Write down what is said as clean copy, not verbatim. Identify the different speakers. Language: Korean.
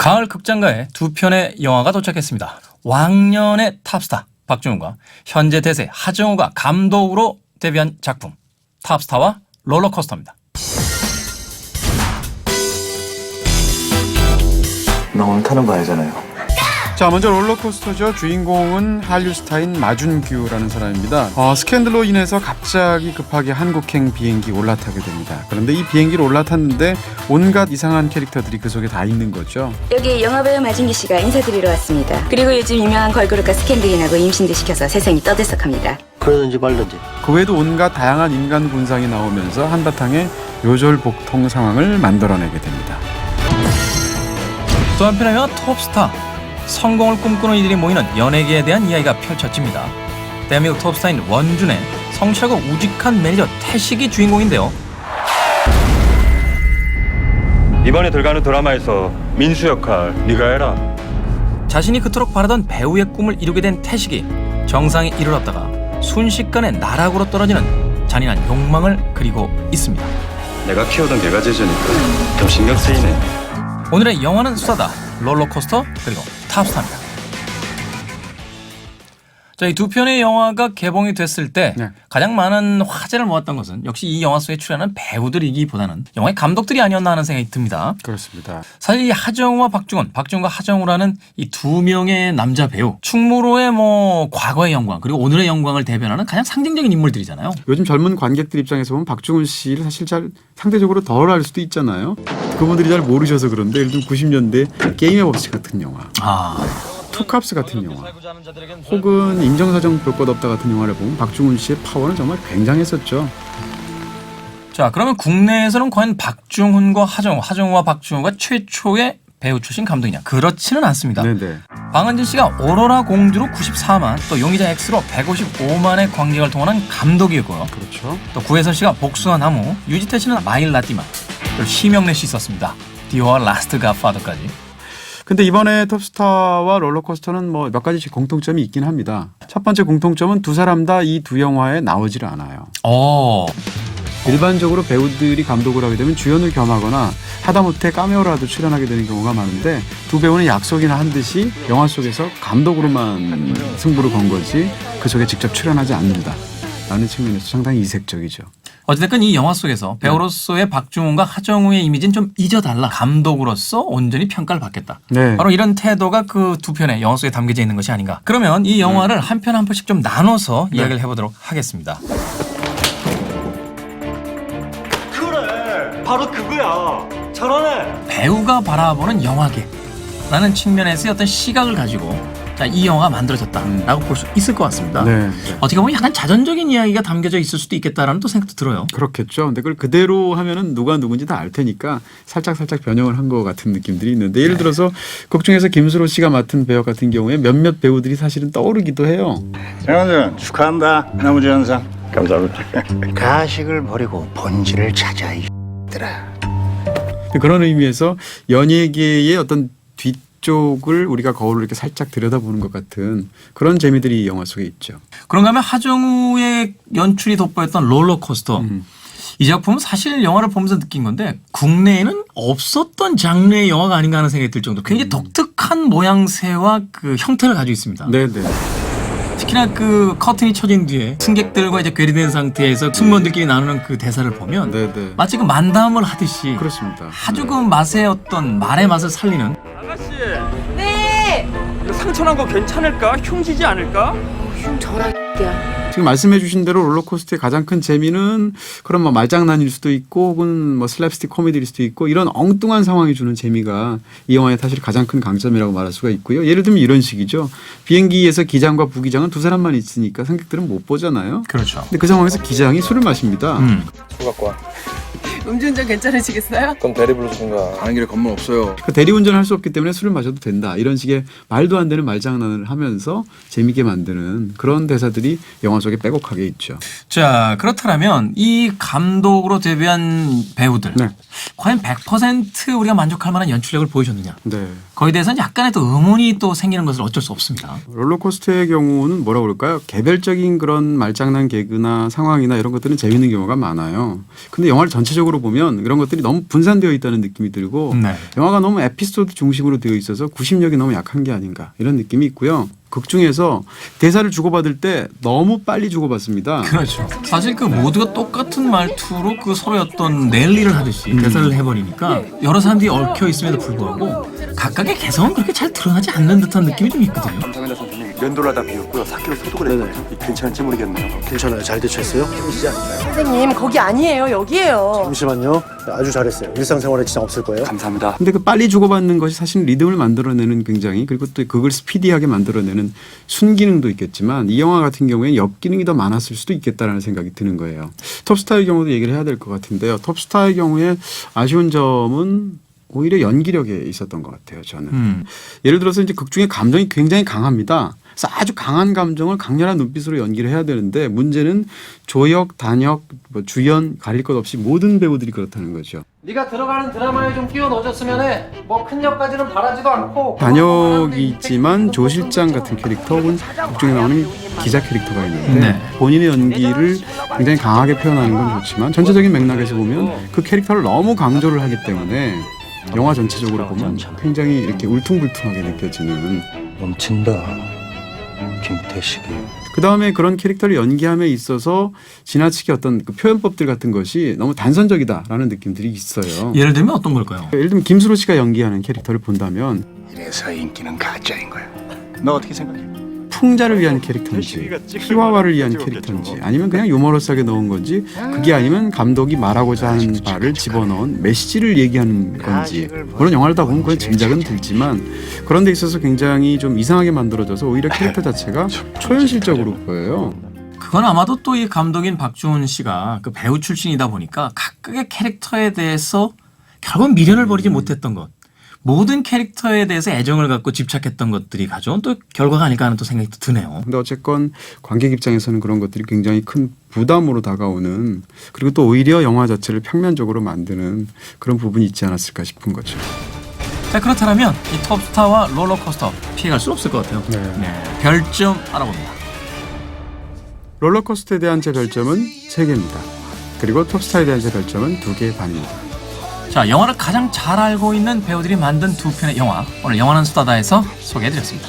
Speaker 1: 가을 극장가에 두 편의 영화가 도착했습니다. 왕년의 탑스타 박중훈과 현재 대세 하정우가 감독으로 데뷔한 작품 탑스타와 롤러코스터입니다.
Speaker 2: 나 오늘 타는 거 알잖아요.
Speaker 3: 자, 먼저 롤러코스터죠. 주인공은 한류 스타인 마준규라는 사람입니다. 스캔들로 인해서 갑자기 급하게 한국행 비행기 올라타게 됩니다. 그런데 이 비행기를 올라탔는데 온갖 이상한 캐릭터들이 그 속에 다 있는 거죠.
Speaker 4: 여기 영화배우 마준규 씨가 인사드리러 왔습니다. 그리고 요즘 유명한 걸그룹과 스캔들인하고 임신도 시켜서 세상이 떠들썩합니다.
Speaker 2: 그러든지 말든지.
Speaker 3: 그 외에도 온갖 다양한 인간 군상이 나오면서 한바탕에 요절복통 상황을 만들어내게 됩니다.
Speaker 1: 또 한편의 영화 톱스타. 성공을 꿈꾸는 이들이 모이는 연예계에 대한 이야기가 펼쳐집니다. 대한민국 톱스타인 원준의 성실하고 우직한 매니저 태식이 주인공인데요.
Speaker 5: 이번에 들어가는 드라마에서 민수 역할 네가 해라.
Speaker 1: 자신이 그토록 바라던 배우의 꿈을 이루게 된 태식이 정상에 이르렀다가 순식간에 나락으로 떨어지는 잔인한 욕망을 그리고 있습니다.
Speaker 5: 내가 키우던 개가 제주니까 좀 신경 쓰이네.
Speaker 1: 오늘의 영화는 수다다. 롤러코스터 그리고 탑스타입니다. 자, 이 두 편의 영화가 개봉이 됐을 때 가장 많은 화제를 모았던 것은 역시 이 영화 속에 출연한 배우들이기보다는 영화의 감독들이 아니었나 하는 생각이 듭니다.
Speaker 3: 그렇습니다.
Speaker 1: 사실 이 하정우와 박중훈, 박중훈과 하정우라는 이 두 명의 남자 배우, 충무로의 과거의 영광 그리고 오늘의 영광을 대변하는 가장 상징적인 인물들이잖아요.
Speaker 3: 요즘 젊은 관객들 입장에서 보면 박중훈 씨를 사실 잘 상대적으로 덜 알 수도 있잖아요. 그분들이 잘 모르셔서 그런데 예를 들면 90년대 게임의 법칙 같은 영화, 투캅스 같은 영화, 혹은 인정사정 볼 것 없다 같은 영화를 보면 박중훈 씨의 파워는 정말 굉장했었죠.
Speaker 1: 자, 그러면 국내에서는 과연 박중훈과 하정우, 하정우와 박중훈가 최초의 배우 출신 감독이냐? 그렇지는 않습니다.
Speaker 3: 네네.
Speaker 1: 방은진 씨가 오로라 공주로 94만, 또 용의자 X로 155만의 관객을 동원한 감독이고요.
Speaker 3: 그렇죠.
Speaker 1: 또 구혜선 씨가 복숭아 나무, 유지태 씨는 마일 라띠마, 그리고 심영래 씨 있었습니다. 디오와 라스트 갓파더까지.
Speaker 3: 근데 이번에 톱스타와 롤러코스터는 몇 가지 공통점이 있긴 합니다. 첫 번째 공통점은 두 사람 다 이 두 영화에 나오지를 않아요. 일반적으로 배우들이 감독을 하게 되면 주연을 겸하거나 하다못해 카메오라도 출연하게 되는 경우가 많은데 두 배우는 약속이나 한 듯이 영화 속에서 감독으로만 승부를 건 거지 그 속에 직접 출연하지 않는다라는 측면에서 상당히 이색적이죠.
Speaker 1: 어쨌든 이 영화 속에서 배우로서의 박중훈과 하정우의 이미지는 좀 잊어달라. 감독으로서 온전히 평가를 받겠다.
Speaker 3: 네.
Speaker 1: 바로 이런 태도가 그 두 편의 영화 속에 담겨져 있는 것이 아닌가. 그러면 이 영화를 한 편 한 편씩 좀 나눠서 이야기를 해보도록 하겠습니다.
Speaker 5: 그래, 바로 그거야. 잘하네.
Speaker 1: 배우가 바라보는 영화계라는 측면에서의 어떤 시각을 가지고 자, 이 영화가 만들어졌다라고 볼 수 있을 것 같습니다.
Speaker 3: 네.
Speaker 1: 어떻게 보면 약간 자전적인 이야기가 담겨져 있을 수도 있겠다라는 또 생각도 들어요.
Speaker 3: 그렇겠죠. 근데 그걸 그대로 하면은 누가 누군지 다 알 테니까 살짝 변형을 한 것 같은 느낌들이 있는데 예를 들어서 곡 중에서 김수로 씨가 맡은 배역 같은 경우에 몇몇 배우들이 사실은 떠오르기도 해요.
Speaker 6: 장원준 축하한다. 나무주연상.
Speaker 5: 감사합니다.
Speaker 6: 가식을 버리고 본질을 찾아 이들아.
Speaker 3: 그런 의미에서 연예계의 어떤 뒤쪽을 우리가 거울로 이렇게 살짝 들여다보는 것 같은 그런 재미들이 이 영화 속에 있죠.
Speaker 1: 그런가 하면 하정우의 연출이 돋보였던 롤러코스터. 이 작품은 사실 영화를 보면서 느낀 건데 국내에는 없었던 장르의 영화가 아닌가 하는 생각이 들 정도로 굉장히 독특한 모양새와 그 형태를 가지고 있습니다.
Speaker 3: 네네.
Speaker 1: 특히나 그 커튼이 쳐진 뒤에 승객들과 이제 괴리된 상태에서 승무원들끼리 나누는 그 대사를 보면
Speaker 3: 네네.
Speaker 1: 마치 그 만담을 하듯이
Speaker 3: 그렇습니다.
Speaker 1: 아주 그 맛의 어떤 말의 맛을 살리는.
Speaker 7: 아가씨.
Speaker 4: 네!
Speaker 7: 이거 상처난 거 괜찮을까? 흉지지 않을까?
Speaker 4: 흉 저라 야.
Speaker 3: 지금 말씀해 주신 대로 롤러코스터의 가장 큰 재미는 그런 말장난일 수도 있고 혹은 슬랩스틱 코미디일 수도 있고 이런 엉뚱한 상황이 주는 재미가 이 영화의 사실 가장 큰 강점이라고 말할 수가 있고요. 예를 들면 이런 식이죠. 비행기에서 기장과 부기장은 두 사람만 있으니까 승객들은 못 보잖아요.
Speaker 1: 그렇죠.
Speaker 3: 근데 그 상황에서 기장이 술을 마십니다.
Speaker 2: 술 갖고 와.
Speaker 8: 음주운전 괜찮으시겠어요?
Speaker 2: 그럼 대리 불러주든가. 가는 길에 건물 없어요.
Speaker 3: 그 대리운전을 할 수 없기 때문에 술을 마셔도 된다. 이런 식의 말도 안 되는 말장난을 하면서 재미있게 만드는 그런 대사들이 영화 속에 빼곡하게 있죠.
Speaker 1: 자, 그렇다면 이 감독으로 데뷔한 배우들
Speaker 3: 네.
Speaker 1: 과연 100% 우리가 만족할 만한 연출력을 보여줬느냐.
Speaker 3: 네.
Speaker 1: 거기에 대해서는 약간의 또 의문이 또 생기는 것은 어쩔 수 없습니다.
Speaker 3: 롤러코스터의 경우는 뭐라고 그럴까요? 개별적인 그런 말장난 개그나 상황이나 이런 것들은 재밌는 경우가 많아요. 근데 영화를 전체적으로 전체적으로 보면 이런 것들이 너무 분산되어 있다는 느낌이 들고
Speaker 1: 네.
Speaker 3: 영화가 너무 에피소드 중심으로 되어 있어서 구심력이 너무 약한 게 아닌가 이런 느낌이 있고요. 극 중에서 대사를 주고받을 때 너무 빨리 주고받습니다.
Speaker 1: 그렇죠. 사실 그 모두가 똑같은 말투로 그 서로의 어떤 랠리를 하듯이 대사를 해버리니까 여러 사람들이 얽혀 있음에도 불구하고 각각의 개성은 그렇게 잘 드러나지 않는 듯한 느낌이 좀 있거든요.
Speaker 5: 장현대 선생님 면도를 하다 비웠고요. 4kg 소독을 했거든요. 괜찮을지 모르겠네요.
Speaker 9: 괜찮아요. 잘 대처했어요?
Speaker 8: 선생님 거기 아니에요 여기에요.
Speaker 9: 잠시만요. 아주 잘했어요. 일상생활에 지장 없을 거예요.
Speaker 5: 감사합니다.
Speaker 3: 근데 그 빨리 주고받는 것이 사실 리듬을 만들어내는 굉장히 그리고 또 그걸 스피디하게 만들어내는 순기능도 있겠지만 이 영화 같은 경우에는 역기능이 더 많았을 수도 있겠다라는 생각이 드는 거예요. 톱스타의 경우도 얘기를 해야 될 것 같은데요. 톱스타의 경우에 아쉬운 점은 오히려 연기력에 있었던 것 같아요. 저는. 예를 들어서 이제 극 중에 감정이 굉장히 강합니다. 그래서 아주 강한 감정을 강렬한 눈빛으로 연기를 해야 되는데 문제는 조역, 단역, 주연 가릴 것 없이 모든 배우들이 그렇다는 거죠.
Speaker 10: 네가 들어가는 드라마에 좀 끼워 넣어줬으면 해. 뭐 큰 역까지는 바라지도 않고.
Speaker 3: 단역이 있지만 조 실장 같은 캐릭터 혹은 극 중에 나오는 기자 캐릭터가 있는데
Speaker 1: 네.
Speaker 3: 본인의 연기를 굉장히 강하게 표현하는 건 좋지만 전체적인 맥락에서 보면 그 캐릭터를 너무 강조를 하기 때문에 영화 전체적으로 보면 굉장히 이렇게 울퉁불퉁하게 느껴지는
Speaker 5: 넘친다. 김태식이.
Speaker 3: 그 다음에 그런 캐릭터를 연기함에 있어서 지나치게 어떤 그 표현법들 같은 것이 너무 단선적이다라는 느낌들이 있어요.
Speaker 1: 예를 들면 어떤 걸까요?
Speaker 3: 예를 들면 김수로 씨가 연기하는 캐릭터를 본다면
Speaker 6: 이래서 인기는 가짜인 거야. 너 어떻게 생각해?
Speaker 3: 풍자를 위한 캐릭터인지 희화화를 위한 캐릭터인지 아니면 그냥 유머러스하게 넣은 건지 그게 아니면 감독이 말하고자 하는 바를 집어넣은 메시지를 얘기하는 건지 물론 영화를 다 보면 그건 짐작은 들지만 그런 데 있어서 굉장히 좀 이상하게 만들어져서 오히려 캐릭터 자체가 초현실적으로 보여요.
Speaker 1: 그건 아마도 또 이 감독인 박중훈 씨가 그 배우 출신이다 보니까 각각의 캐릭터에 대해서 결국 미련을 버리지 못했던 것. 모든 캐릭터에 대해서 애정을 갖고 집착했던 것들이 가져온 또 결과가 아닐까 하는 또 생각이 또 드네요.
Speaker 3: 근데 어쨌건 관객 입장에서는 그런 것들이 굉장히 큰 부담으로 다가오는 그리고 또 오히려 영화 자체를 평면적으로 만드는 그런 부분이 있지 않았을까 싶은 거죠.
Speaker 1: 자, 그렇다면 이 톱스타와 롤러코스터 피해갈 수 없을 것 같아요. 네. 별점 알아봅니다.
Speaker 3: 롤러코스터에 대한 제 별점은 3개입니다. 그리고 톱스타에 대한 제 별점은 2개 반입니다.
Speaker 1: 자, 영화를 가장 잘 알고 있는 배우들이 만든 두 편의 영화 오늘 영화는 수다다에서 소개해드렸습니다.